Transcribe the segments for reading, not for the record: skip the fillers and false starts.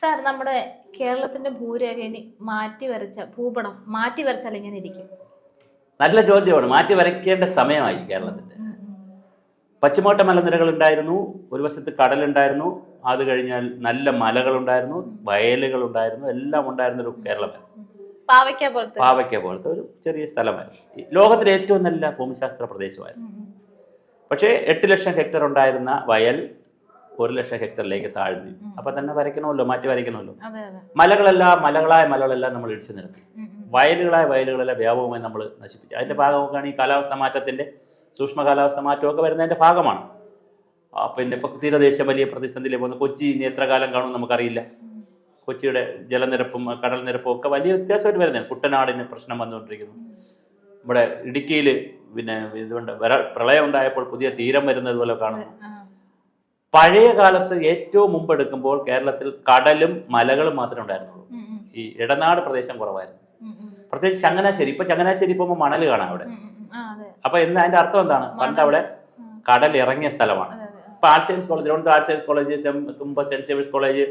Sir, നമ്മുടെ കേരളത്തിന്റെ ഭൂരേഖ ഇനി മാറ്റി വരച്ച ഭൂപടം മാറ്റി വരച്ചാൽ എങ്ങനെ ഇരിക്കും? നല്ല ചോദ്യമാണ്. മാറ്റി വരയ്ക്കേണ്ട സമയമായി കേരളത്തിന്റെ. പശ്ചിമോട്ട മലനിരകൾ ഉണ്ടായിരുന്നു, ഒരു വശത്ത് കടലുണ്ടായിരുന്നു, അത് കഴിഞ്ഞാൽ നല്ല മലകളുണ്ടായിരുന്നു, വയലുകളുണ്ടായിരുന്നു, എല്ലാം ഉണ്ടായിരുന്നൊരു കേരളമായിരുന്നു. പാവയ്ക്ക പോലത്തെ ഒരു ചെറിയ സ്ഥലമായിരുന്നു. ലോകത്തിലെ ഏറ്റവും നല്ല ഭൂമിശാസ്ത്ര പ്രദേശമായിരുന്നു. പക്ഷേ 8 ലക്ഷം ഹെക്ടർ ഉണ്ടായിരുന്ന വയൽ 1 ലക്ഷം ഹെക്ടറിലേക്ക് താഴ്ന്നു. അപ്പൊ തന്നെ വരയ്ക്കണമല്ലോ, മാറ്റി വരയ്ക്കണമല്ലോ. മലകളായ മലകളെല്ലാം നമ്മൾ ഇടിച്ചു നിരത്തി. വയലുകളെല്ലാം വ്യാപകമായി നമ്മൾ നശിപ്പിച്ചു. അതിന്റെ ഭാഗമൊക്കെയാണ് ഈ കാലാവസ്ഥ മാറ്റത്തിന്റെ സൂക്ഷ്മ കാലാവസ്ഥ മാറ്റമൊക്കെ വരുന്നതിന്റെ ഭാഗമാണ്. പിന്നെ ഇപ്പൊ തീരദേശ വലിയ പ്രതിസന്ധിയിലേക്ക് പോകുന്നു. കൊച്ചി ഇനി എത്ര കാലം കാണും നമുക്കറിയില്ല. കൊച്ചിയുടെ ജലനിരപ്പും കടൽ നിരപ്പും ഒക്കെ വലിയ വ്യത്യാസമായിട്ട് വരുന്നതാണ്. കുട്ടനാടിന് പ്രശ്നം വന്നുകൊണ്ടിരിക്കുന്നു. നമ്മുടെ ഇടുക്കിയിൽ പിന്നെ ഇതുകൊണ്ട് പ്രളയം ഉണ്ടായപ്പോൾ പുതിയ തീരം വരുന്നത് പോലെ കാണുന്നു. പഴയ കാലത്ത് ഏറ്റവും മുമ്പ് എടുക്കുമ്പോൾ കേരളത്തിൽ കടലും മലകളും മാത്രമേ ഉണ്ടായിരുന്നുള്ളൂ. ഈ ഇടനാട് പ്രദേശം കുറവായിരുന്നു. പ്രത്യേകിച്ച് ചങ്ങനാശ്ശേരി. ഇപ്പൊ ചങ്ങനാശ്ശേരി പോകുമ്പോൾ മണൽ കാണാം അവിടെ. അപ്പൊ അതിന്റെ അർത്ഥം എന്താണ്? പണ്ട് അവിടെ കടൽ ഇറങ്ങിയ സ്ഥലമാണ്. ഇപ്പൊ arts science college, Thiruvananthapuram arts science college, Thumba saint Xavier's college,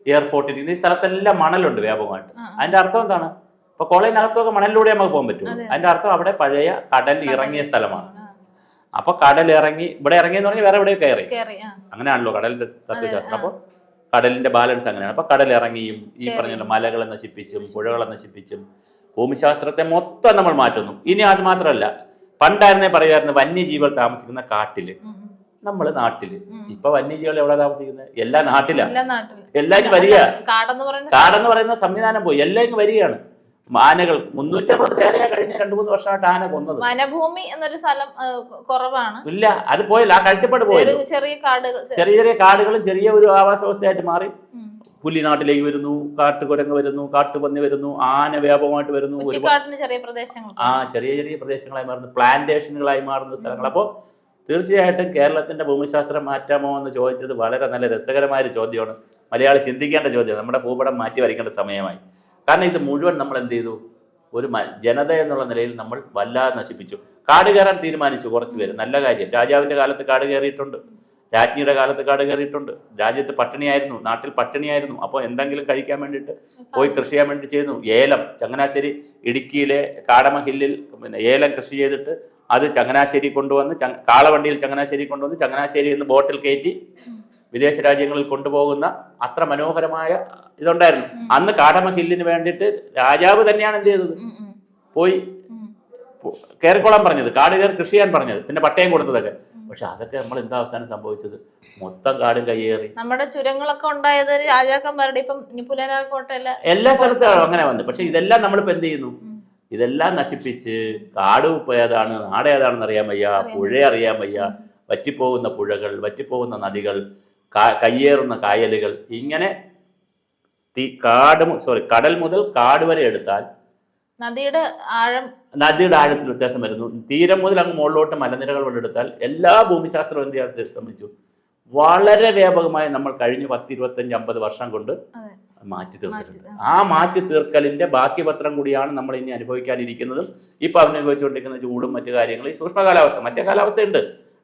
airport, ഈ സ്ഥലത്തെല്ലാം മണലുണ്ട് വ്യാപകമായിട്ട്. അതിന്റെ അർത്ഥം എന്താണ്? ഇപ്പൊ കോളേജിനകത്തൊക്കെ മണലിലൂടെ നമുക്ക് പോകാൻ പറ്റും. അതിന്റെ അർത്ഥം അവിടെ പഴയ കടൽ ഇറങ്ങിയ സ്ഥലമാണ്. അപ്പൊ കടൽ ഇറങ്ങി, ഇവിടെ ഇറങ്ങിയെന്ന് പറഞ്ഞാൽ വേറെ എവിടെയോ കയറി. അങ്ങനെയാണല്ലോ കടലിന്റെ തത്വശാസ്ത്രം. അപ്പൊ കടലിന്റെ ബാലൻസ് അങ്ങനെയാണ്. അപ്പൊ കടൽ ഇറങ്ങിയും ഈ പറഞ്ഞ മലകളെ നശിപ്പിച്ചും പുഴകളെ നശിപ്പിച്ചും ഭൂമിശാസ്ത്രത്തെ മൊത്തം നമ്മൾ മാറ്റുന്നു. ഇനി അത് മാത്രമല്ല, പണ്ടായിരുന്നേ പറയുമായിരുന്നു വന്യജീവികൾ താമസിക്കുന്ന കാട്ടില്, നമ്മള് നാട്ടില്. ഇപ്പൊ വന്യജീവികൾ എവിടെ താമസിക്കുന്നത്? എല്ലാ നാട്ടിലാണ്. എല്ലാവരും വരിക. കാടെന്ന് പറയുന്ന സംവിധാനം പോയി, എല്ലാവരും വരികയാണ്. ആനകൾ 350 കഴിഞ്ഞ 2-3 വർഷമായിട്ട് ആന കൊന്നത്. വനഭൂമി എന്നൊരു സ്ഥലം കുറവാണ്. ഇല്ല, അത് പോയില്ല. ആ കാഴ്ചപ്പാട് പോയില്ല. ചെറിയ കാടുകളും ചെറിയ ഒരു ആവാസ വ്യവസ്ഥയായിട്ട് മാറി. പുലി നാട്ടിലേക്ക് വരുന്നു, കാട്ടുകുരങ്ങ് വരുന്നു, കാട്ടുപന്നി വരുന്നു, ആന വ്യാപകമായിട്ട് വരുന്നു. ചെറിയ പ്രദേശങ്ങളായി മാറുന്നു, പ്ലാന്റേഷനുകളായി മാറുന്ന സ്ഥലങ്ങൾ. അപ്പോൾ തീർച്ചയായിട്ടും കേരളത്തിന്റെ ഭൂമിശാസ്ത്രം മാറ്റാമോ എന്ന് ചോദിച്ചത് വളരെ നല്ല രസകരമായ ഒരു ചോദ്യമാണ്. മലയാളി ചിന്തിക്കേണ്ട ചോദ്യമാണ്. നമ്മുടെ ഭൂപടം മാറ്റി വരയ്ക്കേണ്ട സമയമായി. കാരണം ഇത് മുഴുവൻ നമ്മൾ എന്ത് ചെയ്തു? ഒരു ജനത എന്നുള്ള നിലയിൽ നമ്മൾ വല്ലാതെ നശിപ്പിച്ചു. കാട് കയറാൻ തീരുമാനിച്ചു കുറച്ച് പേര്. നല്ല കാര്യം. രാജാവിന്റെ കാലത്ത് കാട് കയറിയിട്ടുണ്ട്, രാജ്ഞിയുടെ കാലത്ത് കാട് കയറിയിട്ടുണ്ട്. രാജ്യത്ത് പട്ടിണിയായിരുന്നു, നാട്ടിൽ പട്ടിണിയായിരുന്നു. അപ്പോൾ എന്തെങ്കിലും കഴിക്കാൻ വേണ്ടിയിട്ട് പോയി കൃഷി ചെയ്യാൻ വേണ്ടി ചെയ്യുന്നു. ഏലം, ചങ്ങനാശ്ശേരി ഇടുക്കിയിലെ കാടമ ഹില്ലിൽ പിന്നെ ഏലം കൃഷി ചെയ്തിട്ട് അത് ചങ്ങനാശ്ശേരി കൊണ്ടുവന്ന് കാളവണ്ടിയിൽ ചങ്ങനാശ്ശേരി കൊണ്ടുവന്ന് ചങ്ങനാശ്ശേരിയിൽ നിന്ന് ബോട്ടിൽ കയറ്റി വിദേശ രാജ്യങ്ങളിൽ കൊണ്ടുപോകുന്ന അത്ര മനോഹരമായ ഇതുണ്ടായിരുന്നു. അന്ന് കാടമ ഹില്ലിന് വേണ്ടിയിട്ട് രാജാവ് തന്നെയാണ് എന്ത് ചെയ്തത്? പോയി കയറിക്കൊള്ളാൻ പറഞ്ഞത്, കാട് കയറി കൃഷി ചെയ്യാൻ പറഞ്ഞത്, പിന്നെ പട്ടയം കൊടുത്തതൊക്കെ. പക്ഷെ അതൊക്കെ നമ്മൾ എന്താ അവസാനം സംഭവിച്ചത്? മൊത്തം കാടും കയ്യേറി. നമ്മുടെ ചുരങ്ങളൊക്കെ ഉണ്ടായത് രാജാക്കന്മാരുടെ. ഇപ്പം പുലനാർക്കോട്ടയിലെ എല്ലാ സ്ഥലത്തും അങ്ങനെ വന്നു. പക്ഷെ ഇതെല്ലാം നമ്മളിപ്പോ എന്ത് ചെയ്യുന്നു? ഇതെല്ലാം നശിപ്പിച്ച് കാട് ഏതാണ്, നാട് ഏതാണെന്ന് അറിയാൻ വയ്യ, പുഴ അറിയാൻ വയ്യ, വറ്റിപ്പോകുന്ന പുഴകൾ, വറ്റിപ്പോകുന്ന നദികൾ, കയ്യേറുന്ന കായലുകൾ, ഇങ്ങനെ കടൽ മുതൽ കാട് വരെ എടുത്താൽ നദിയുടെ ആഴത്തിൽ വ്യത്യാസം വരുന്നു. തീരം മുതൽ അങ്ങ് മുകളിലോട്ട് മലനിരകൾ വരെ എടുത്താൽ എല്ലാ ഭൂമിശാസ്ത്രവും എന്ത് ശ്രമിച്ചു? വളരെ വ്യാപകമായി നമ്മൾ കഴിഞ്ഞ 10, 25, 50 വർഷം കൊണ്ട് മാറ്റി തീർത്തിട്ടുണ്ട്. ആ മാറ്റി തീർക്കലിന്റെ ബാക്കി പത്രം കൂടിയാണ് നമ്മൾ ഇനി അനുഭവിക്കാനിരിക്കുന്നതും. ഇപ്പൊ അനുഭവിച്ചുകൊണ്ടിരിക്കുന്ന ചൂടും മറ്റു കാര്യങ്ങളും. ഈ സൂക്ഷ്മ കാലാവസ്ഥ, മറ്റേ കാലാവസ്ഥയുണ്ട്.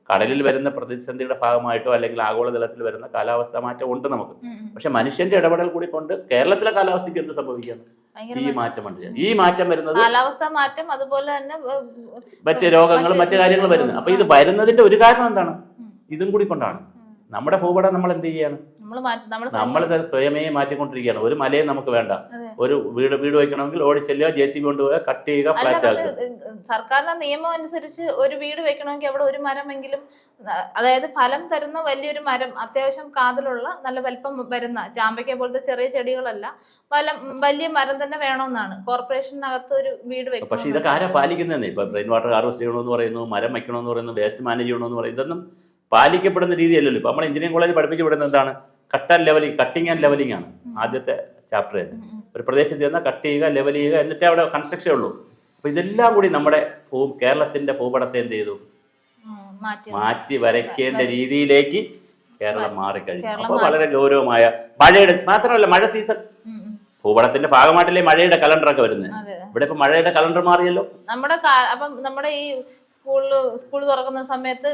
കടലിൽ വരുന്ന പ്രതിസന്ധിയുടെ ഭാഗമായിട്ടോ അല്ലെങ്കിൽ ആഗോളതലത്തിൽ വരുന്ന കാലാവസ്ഥ മാറ്റം ഉണ്ട് നമുക്ക്. പക്ഷെ മനുഷ്യന്റെ ഇടപെടൽ കൂടി കൊണ്ട് കേരളത്തിലെ കാലാവസ്ഥയ്ക്ക് എന്ത് സംഭവിക്കുന്നു? ഈ മാറ്റമുണ്ട്. ഈ മാറ്റം വരുന്നത് കാലാവസ്ഥ മാറ്റം, അതുപോലെ തന്നെ മറ്റ് രോഗങ്ങളും മറ്റു കാര്യങ്ങളും വരുന്നത്. അപ്പൊ ഇത് വരുന്നതിന്റെ ഒരു കാരണം എന്താണ്? ഇതും കൂടി കൊണ്ടാണ്. നമ്മുടെ ഭൂപടം നമ്മൾ എന്ത് ചെയ്യാണ്? നമ്മൾ സ്വയമേ മാറ്റിക്കൊണ്ടിരിക്കുകയാണ്. ഒരു മലയും നമുക്ക് വേണ്ട. ഒരു വീട് വയ്ക്കണമെങ്കിൽ ഓടിച്ചെല്ലുക, JCB കൊണ്ടുപോവുക, കട്ട് ചെയ്യുക, ഫ്ലാറ്റ് ആക്കുക. സർക്കാരിന്റെ നിയമം അനുസരിച്ച് ഒരു വീട് വെക്കണമെങ്കിൽ അവിടെ ഒരു മരമെങ്കിലും, അതായത് ഫലം തരുന്ന വലിയൊരു മരം, അത്യാവശ്യം കാതലുള്ള നല്ല വലിപ്പം വരുന്ന ചാമ്പയ്ക്ക പോലത്തെ ചെറിയ ചെടികളല്ല, വലിയ മരം തന്നെ വേണമെന്നാണ് കോർപ്പറേഷനകത്ത് ഒരു വീട് വെക്കുന്നത്. പക്ഷെ ഇതൊക്കെ ആരാ പാലിക്കുന്നതെന്ന്? ഇപ്പൊ റെയിൻ വാട്ടർ ഹാർവെസ്റ്റ് ചെയ്യണമെന്ന് പറയുന്നു, മരം വെക്കണമെന്ന് പറയുന്നു, വേസ്റ്റ് മാനേജ് ചെയ്യണമെന്ന് പറയുന്നു. ഇതൊന്നും പാലിക്കപ്പെടുന്ന രീതിയല്ലല്ലോ. ഇപ്പൊ നമ്മൾ എഞ്ചിനീയറിംഗ് കോളേജ് പഠിപ്പിച്ചു വിടുന്നത് എന്താണ്? കട്ടിങ് ആൻഡ് ലെവലിംഗ് ആണ് ആദ്യത്തെ ചാപ്റ്റർ തന്നെ. ഒരു പ്രദേശത്ത് ചെന്നാൽ കട്ട് ചെയ്യുക, ലെവൽ ചെയ്യുക, എന്നിട്ടേ അവിടെ കൺസ്ട്രക്ഷൻ ഉള്ളൂ. അപ്പൊ ഇതെല്ലാം കൂടി നമ്മുടെ കേരളത്തിന്റെ ഭൂപടത്തെ എന്ത് ചെയ്തു? മാറ്റി വരയ്ക്കേണ്ട രീതിയിലേക്ക് കേരളം മാറിക്കഴിഞ്ഞു. അപ്പൊ വളരെ ഗൗരവമായ മഴയുടെ മാത്രമല്ല, മഴ സീസൺ ഭൂപടത്തിന്റെ ഭാഗമായിട്ടല്ലേ മഴയുടെ കലണ്ടറൊക്കെ വരുന്നത്. ഇവിടെ ഇപ്പൊ മഴയുടെ കലണ്ടർ മാറിയല്ലോ. നമ്മുടെ ഈ സ്കൂൾ തുറക്കുന്ന സമയത്ത്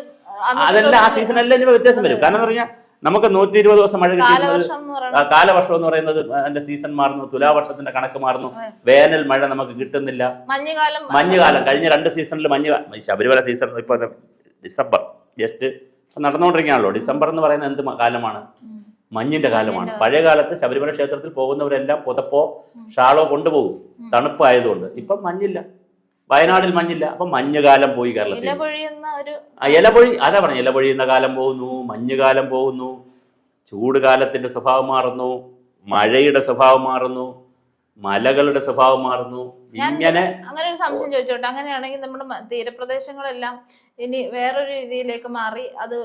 അതെല്ലാം ആ സീസണെല്ലാം വ്യത്യാസം വരും. കാരണം എന്ന് പറഞ്ഞാൽ നമുക്ക് 120 ദിവസം മഴ കിട്ടുന്നത് കാലവർഷം എന്ന് പറയുന്നത് കാലവർഷം എന്ന് പറയുന്നത് അതിന്റെ സീസൺ മാറുന്നു, തുലാവർഷത്തിന്റെ കണക്ക് മാറുന്നു, വേനൽ മഴ നമുക്ക് കിട്ടുന്നില്ല. മഞ്ഞുകാലം കഴിഞ്ഞ 2 സീസണിൽ ശബരിമല സീസൺ ഇപ്പൊ ഡിസംബർ ജസ്റ്റ് നടന്നുകൊണ്ടിരിക്കുകയാണല്ലോ. ഡിസംബർ എന്ന് പറയുന്നത് എന്ത് കാലമാണ്? മഞ്ഞിന്റെ കാലമാണ്. പഴയ കാലത്ത് ശബരിമല ക്ഷേത്രത്തിൽ പോകുന്നവരെല്ലാം പുതപ്പോ ഷാളോ കൊണ്ടുപോകും, തണുപ്പായതുകൊണ്ട്. ഇപ്പം മഞ്ഞില്ല, വയനാട്ടിൽ മഞ്ഞില്ല. അപ്പൊ മഞ്ഞുകാലം പോയി കേരളത്തിൽ. ഇലപൊഴി അതാ പറഞ്ഞു, ഇലപൊഴിയുന്ന കാലം പോകുന്നു, മഞ്ഞുകാലം പോകുന്നു, ചൂട് കാലത്തിന്റെ സ്വഭാവം മാറുന്നു, മഴയുടെ സ്വഭാവം മാറുന്നു, മലകളുടെ സ്വഭാവം മാറുന്നു. ഇങ്ങനെ അങ്ങനെ ഒരു സംശയം ചോദിച്ചോട്ടെ, അങ്ങനെയാണെങ്കിൽ നമ്മുടെ തീരപ്രദേശങ്ങളെല്ലാം ഇനി വേറൊരു രീതിയിലേക്ക് മാറി അത്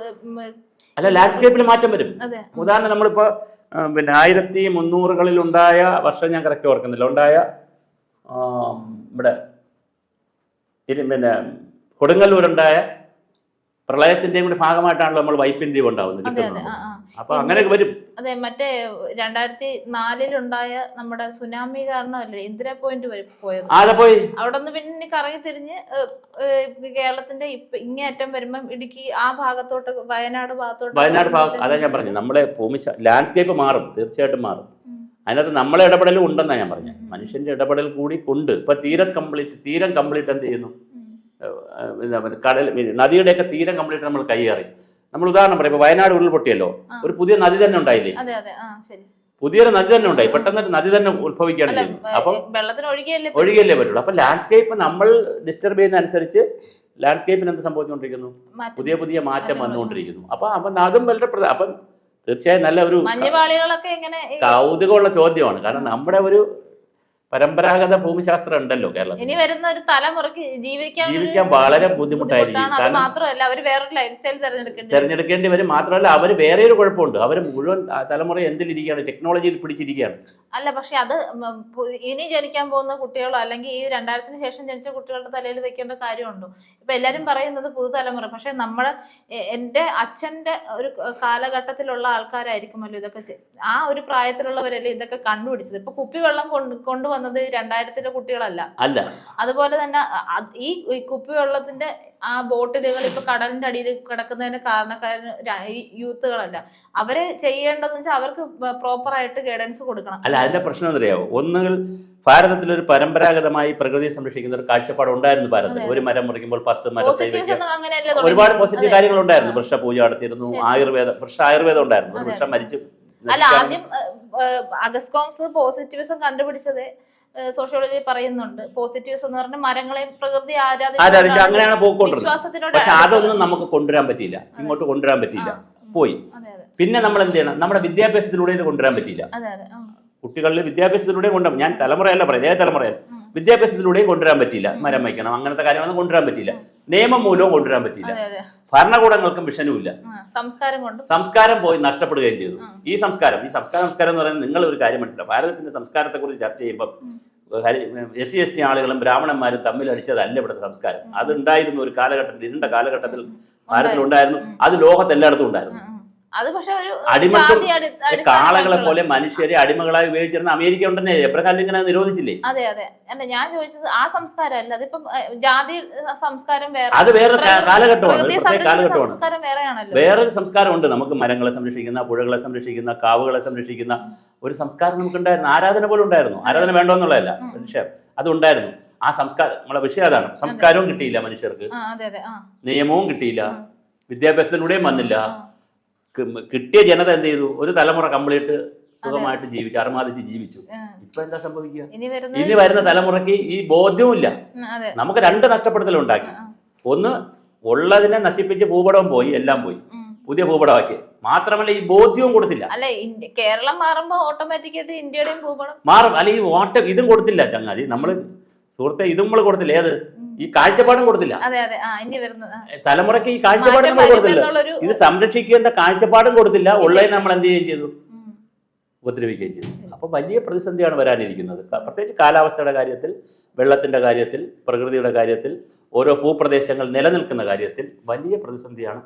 അല്ല ലാൻഡ്സ്കേപ്പിൽ മാറ്റം വരും. ഉദാഹരണം നമ്മളിപ്പോ പിന്നെ 1300-കളിൽ ഉണ്ടായ വർഷം ഞാൻ കറക്റ്റ് ഓർക്കുന്നില്ല, ഉണ്ടായ ഇവിടെ പിന്നെ കൊടുങ്ങല്ലൂരുണ്ടായ പ്രളയത്തിന്റെയും കൂടി ഭാഗമായിട്ടാണല്ലോ നമ്മൾ വൈപ്പിൻ ദ്വീപ് ഉണ്ടാവുന്നത്. അപ്പൊ അങ്ങനെ വരും. അതെ, മറ്റേ 2004-ലുണ്ടായ നമ്മുടെ സുനാമി കാരണമല്ലേ ഇന്ദിരാ പോയിന്റ് പോയത്. അവിടെ നിന്ന് പിന്നെ കറങ്ങി തിരിഞ്ഞ് കേരളത്തിന്റെ ഇങ്ങേയറ്റം വരുമ്പം ഇടുക്കി ആ ഭാഗത്തോട്ട് വയനാട് ഭാഗത്ത് അതാ ഞാൻ പറഞ്ഞു, നമ്മുടെ ഭൂമി ലാൻഡ്സ്കേപ്പ് മാറും, തീർച്ചയായിട്ടും മാറും. അതിനകത്ത് നമ്മളെ ഇടപെടലും ഉണ്ടെന്നാണ് ഞാൻ പറഞ്ഞത്. മനുഷ്യന്റെ ഇടപെടൽ കൂടി കൊണ്ട് ഇപ്പൊ തീരം കംപ്ലീറ്റ് എന്ത് ചെയ്യുന്നു? കടൽ നദിയുടെയൊക്കെ തീരം കംപ്ലീറ്റ് നമ്മൾ കൈയേറി. നമ്മൾ ഉദാഹരണം പറയാം, ഇപ്പൊ വയനാട് ഉരുൾപൊട്ടിയല്ലോ, ഒരു പുതിയ നദി തന്നെ ഉണ്ടായില്ലേ? പുതിയൊരു നദി തന്നെ ഉണ്ടായി, പെട്ടെന്ന് നദി തന്നെ ഉത്ഭവിക്കുകയാണ് ചെയ്യുന്നത്. അപ്പം ഒഴുകിയല്ലേ പറ്റുള്ളൂ. അപ്പൊ ലാൻഡ്സ്കേപ്പ് നമ്മൾ ഡിസ്റ്റർബ് ചെയ്യുന്ന അനുസരിച്ച് ലാൻഡ്സ്കേപ്പിന് എന്ത് സംഭവിച്ചുകൊണ്ടിരിക്കുന്നു? പുതിയ മാറ്റം വന്നുകൊണ്ടിരിക്കുന്നു. അപ്പൊ അതും വളരെ അപ്പം തീർച്ചയായും നല്ല ഒരു കൗതുകമുള്ള ചോദ്യമാണ്. കാരണം നമ്മുടെ ഒരു പരമ്പരാഗത ഭൂമിശാസ്ത്രം ഉണ്ടല്ലോ കേരളത്തിൽ. ഇനി വരുന്ന ഒരു തലമുറയ്ക്ക് ജീവിക്കാൻ വളരെ ബുദ്ധിമുട്ടായിരിക്കും. മാത്രമല്ല അവർ വേറൊരു ലൈഫ് സ്റ്റൈൽ തിരഞ്ഞെടുക്കേണ്ടി വരും. മാത്രമല്ല അവർ വേറെ ഒരു കുഴപ്പമുണ്ട്, അവർ മുഴുവൻ തലമുറ എന്തിലിരിക്കുകയാണ്? ടെക്നോളജിയിൽ പിടിച്ചിരിക്കുകയാണ്. അല്ല, പക്ഷെ അത് ഇനി ജനിക്കാൻ പോകുന്ന കുട്ടികളോ അല്ലെങ്കിൽ ഈ 2000-ന് ശേഷം ജനിച്ച കുട്ടികളുടെ തലയിൽ വെക്കേണ്ട കാര്യമുണ്ടോ? ഇപ്പൊ എല്ലാരും പറയുന്നത് പുതുതലമുറ, പക്ഷെ നമ്മുടെ എന്റെ അച്ഛന്റെ ഒരു കാലഘട്ടത്തിലുള്ള ആൾക്കാരായിരിക്കുമല്ലോ ഇതൊക്കെ, ആ ഒരു പ്രായത്തിലുള്ളവരല്ലേ ഇതൊക്കെ കണ്ടുപിടിച്ചത്. ഇപ്പൊ കുപ്പിവെള്ളം കൊണ്ടുവന്നത് 2000-ലെ കുട്ടികളല്ല. അതുപോലെ തന്നെ ഈ കുപ്പിവെള്ളത്തിന്റെ ആ ബോട്ടിലുകൾ ഇപ്പൊ കടലിന്റെ അടിയിൽ കിടക്കുന്നതിന് കാരണക്കാരൻ യൂത്തുകളല്ല. അവര് ചെയ്യേണ്ടതെന്ന് വെച്ചാൽ അവർക്ക് പ്രോപ്പർ ആയിട്ട് ഗൈഡൻസ് കൊടുക്കണം. അല്ല, അതിന്റെ പ്രശ്നം എന്തറിയാവോ? ഒന്നുകിൽ ഭാരതത്തിൽ ഒരു പരമ്പരാഗതമായി പ്രകൃതിയെ സംരക്ഷിക്കുന്ന ഒരു കാഴ്ചപ്പാട് ഉണ്ടായിരുന്നു ഭാരതത്തിൽ. ഒരു മരം മുറിക്കുമ്പോൾ 10 മരം, ഒരുപാട് പോസിറ്റീവ് കാര്യങ്ങൾ ഉണ്ടായിരുന്നു. വൃക്ഷപൂജ നടത്തിയിരുന്നു, ആയുർവേദം ഉണ്ടായിരുന്നു. ഒരു വൃക്ഷം മരിച്ചു. അല്ല, ആദ്യം അഗസ്കോംസ് പോസിറ്റിവിസം കണ്ടുപിടിച്ചത് സോഷ്യോളജി പറയുന്നുണ്ട്. പോസിറ്റിവിസം എന്ന് പറഞ്ഞാൽ മരങ്ങളെയും പ്രകൃതി ആരാധിക്കുക, അങ്ങനെയാണ് പോയിക്കൊണ്ടിരുന്നത്. പക്ഷെ അതൊന്നും നമുക്ക് കൊണ്ടുവരാൻ പറ്റിയില്ല, ഇങ്ങോട്ട് കൊണ്ടുവരാൻ പറ്റിയില്ല, പോയി. പിന്നെ നമ്മൾ എന്ത് ചെയ്യണം? നമ്മുടെ വിദ്യാഭ്യാസത്തിലൂടെ ഇത് കൊണ്ടുവരാൻ പറ്റിയില്ല. കുട്ടികളിൽ വിദ്യാഭ്യാസത്തിലൂടെ കൊണ്ടുവരാം. ഞാൻ തലമുറയല്ല പറയുന്നത്, ഏത് തലമുറയല്ല, വിദ്യാഭ്യാസത്തിലൂടെയും കൊണ്ടുവരാൻ പറ്റിയില്ല. മരം വയ്ക്കണം, അങ്ങനത്തെ കാര്യങ്ങളൊന്നും കൊണ്ടുവരാൻ പറ്റിയില്ല. നിയമം മൂലവും കൊണ്ടുവരാൻ പറ്റിയില്ല. ഭരണകൂടങ്ങൾക്കും വിഷനുമില്ല. സംസ്കാരം പോയി നഷ്ടപ്പെടുകയും ചെയ്തു. ഈ സംസ്കാരം എന്ന് പറയുന്നത്, നിങ്ങൾ ഒരു കാര്യം മനസ്സിലാവും, ഭാരതത്തിന്റെ സംസ്കാരത്തെ കുറിച്ച് ചർച്ച ചെയ്യുമ്പോൾ SC/ST ആളുകളും ബ്രാഹ്മണന്മാരും തമ്മിൽ അടിച്ചതല്ല ഇവിടുത്തെ സംസ്കാരം. അത് ഉണ്ടായിരുന്നു ഒരു കാലഘട്ടത്തിൽ, ഇരുണ്ട കാലഘട്ടത്തിൽ ഭാരതത്തിലുണ്ടായിരുന്നു. അത് ലോകത്ത് എല്ലായിടത്തും ഉണ്ടായിരുന്നു. കാളകളെ പോലെ മനുഷ്യരെ അടിമകളായി ഉപയോഗിച്ചിരുന്ന അമേരിക്ക ഉണ്ടെന്നേ എബ്രഹാം ലിങ്കൻ നിരോധിച്ചില്ലേ? അതെ. അല്ല, ഞാൻ ചോദിച്ചത് ആ സംസ്കാരം അല്ല, അതിപ്പം ജാതി സംസ്കാരം വേറെ, അത് വേറെ കാലഘട്ടമാണ്. വേറൊരു സംസ്കാരമുണ്ട്. നമുക്ക് മരങ്ങളെ സംരക്ഷിക്കുന്ന, പുഴകളെ സംരക്ഷിക്കുന്ന, കാവുകളെ സംരക്ഷിക്കുന്ന ഒരു സംസ്കാരം നമുക്കുണ്ടായിരുന്നു. ആരാധന പോലും ഉണ്ടായിരുന്നു. ആരാധന വേണ്ടോന്നുള്ളതല്ല, പക്ഷേ അതുണ്ടായിരുന്നു. ആ സംസ്കാരം, നമ്മളെ വിഷയം അതാണ്. സംസ്കാരവും കിട്ടിയില്ല മനുഷ്യർക്ക്, നിയമവും കിട്ടിയില്ല, വിദ്യാഭ്യാസത്തിലൂടെയും വന്നില്ല. കിട്ടിയ ജനത എന്ത് ചെയ്തു? ഒരു തലമുറ കംപ്ലീറ്റ് സുഖമായിട്ട് ജീവിച്ചു, അർമാദിച്ച് ജീവിച്ചു. ഇപ്പൊ എന്താ സംഭവിക്കുക? ഇനി വരുന്ന തലമുറയ്ക്ക് ഈ ബോധ്യവും ഇല്ല. നമുക്ക് 2 നഷ്ടപ്പെടുത്തലുണ്ടാക്കി. ഒന്ന്, ഉള്ളതിനെ നശിപ്പിച്ച് ഭൂപടവും പോയി, എല്ലാം പോയി, പുതിയ ഭൂപടമാക്കി. മാത്രമല്ല ഈ ബോധ്യവും കൊടുത്തില്ല. അല്ലെ, കേരളം മാറുമ്പോ ഓട്ടോമാറ്റിക്കായിട്ട് ഇന്ത്യയുടെയും ഭൂപടം മാറും. അല്ലെ, ഈ ഇതും കൊടുത്തില്ല ചങ്ങാതി. നമ്മള് സുഹൃത്തെ, ഇതും നമ്മൾ കൊടുത്തില്ല. ഏത്? ഈ കാഴ്ചപ്പാടും കൊടുത്തില്ല. തലമുറയ്ക്ക് ഈ കാഴ്ചപ്പാട് നമ്മൾ കൊടുത്തില്ല. ഇത് സംരക്ഷിക്കേണ്ട കാഴ്ചപ്പാടും കൊടുത്തില്ല. ഉള്ളതിനെ നമ്മൾ എന്ത് ചെയ്യുകയും ചെയ്തു? ഉപദ്രവിക്കുകയും ചെയ്തു. അപ്പൊ വലിയ പ്രതിസന്ധിയാണ് വരാനിരിക്കുന്നത്. പ്രത്യേകിച്ച് കാലാവസ്ഥയുടെ കാര്യത്തിൽ, വെള്ളത്തിന്റെ കാര്യത്തിൽ, പ്രകൃതിയുടെ കാര്യത്തിൽ, ഓരോ ഭൂപ്രദേശങ്ങൾ നിലനിൽക്കുന്ന കാര്യത്തിൽ വലിയ പ്രതിസന്ധിയാണ്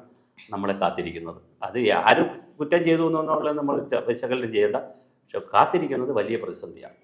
നമ്മളെ കാത്തിരിക്കുന്നത്. അത് ആരും കുറ്റം ചെയ്തു എന്നുള്ളത് നമ്മൾ വിശകലനം ചെയ്യേണ്ട. പക്ഷെ കാത്തിരിക്കുന്നത് വലിയ പ്രതിസന്ധിയാണ്.